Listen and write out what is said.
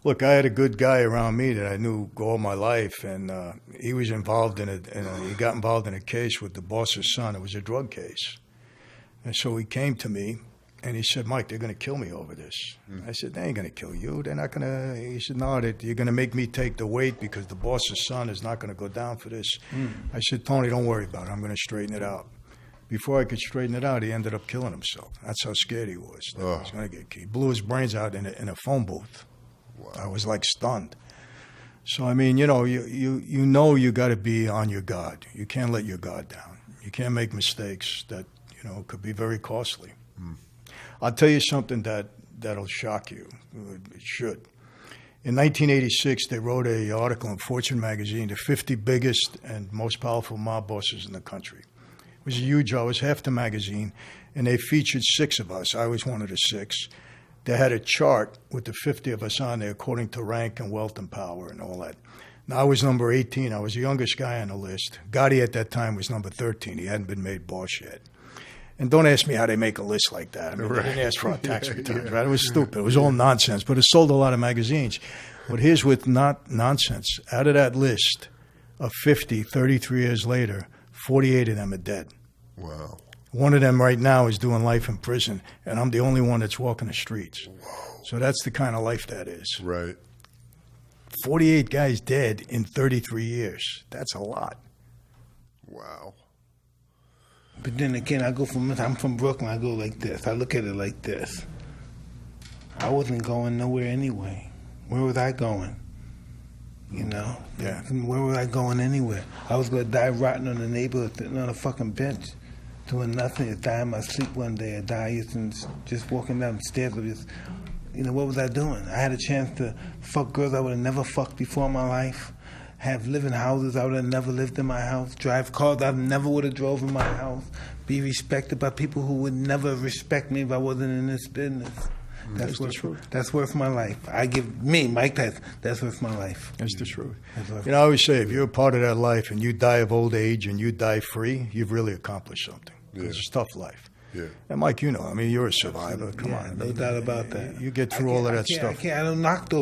Look, I had a good guy around me that I knew all my life, and he was involved he got involved in a case with the boss's son. It was a drug case. And so he came to me, and he said, Mike, they're going to kill me over this. I said, they ain't going to kill you. They're not going to. He said, no, you're going to make me take the weight because the boss's son is not going to go down for this. I said, Tony, don't worry about it. I'm going to straighten it out. Before I could straighten it out, he ended up killing himself. That's how scared he was. That he was going to get killed. He blew his brains out in a phone booth. Wow. I was like stunned. So, I mean, you know you got to be on your guard. You can't let your guard down. You can't make mistakes that, could be very costly. I'll tell you something that'll shock you. It should. In 1986, they wrote an article in Fortune magazine, the 50 biggest and most powerful mob bosses in the country. It was huge. I was half the magazine, and they featured 6 of us. I was one of the 6. They had a chart with the 50 of us on there according to rank and wealth and power and all that. Now, I was number 18. I was the youngest guy on the list. Gotti at that time was number 13. He hadn't been made boss yet. And don't ask me how they make a list like that. I mean, they didn't ask for our tax returns, right? It was stupid. It was all nonsense, but it sold a lot of magazines. But here's what not nonsense. Out of that list of 50, 33 years later, 48 of them are dead. Wow. One of them right now is doing life in prison, and I'm the only one that's walking the streets. Whoa. So that's the kind of life that is. Right. 48 guys dead in 33 years. That's a lot. Wow. But then again, I'm from Brooklyn, I go like this. I look at it like this. I wasn't going nowhere anyway. Where was I going? Yeah. Where was I going anywhere? I was going to die rotting on the neighborhood, sitting on a fucking bench, doing nothing. I'd die in my sleep one day. I'd die just walking down the stairs. What was I doing? I had a chance to fuck girls I would have never fucked before in my life. Live in houses I would have never lived in my house, drive cars I never would have drove in my house, be respected by people who would never respect me if I wasn't in this business. That's worth my life. I give me, Mike Tyson, that's worth my life. That's the truth. I always say, if you're a part of that life and you die of old age and you die free, you've really accomplished something. It's a tough life. Yeah. And Mike, you're a survivor. Come on. No doubt about that. You get through all of that stuff. I don't knock those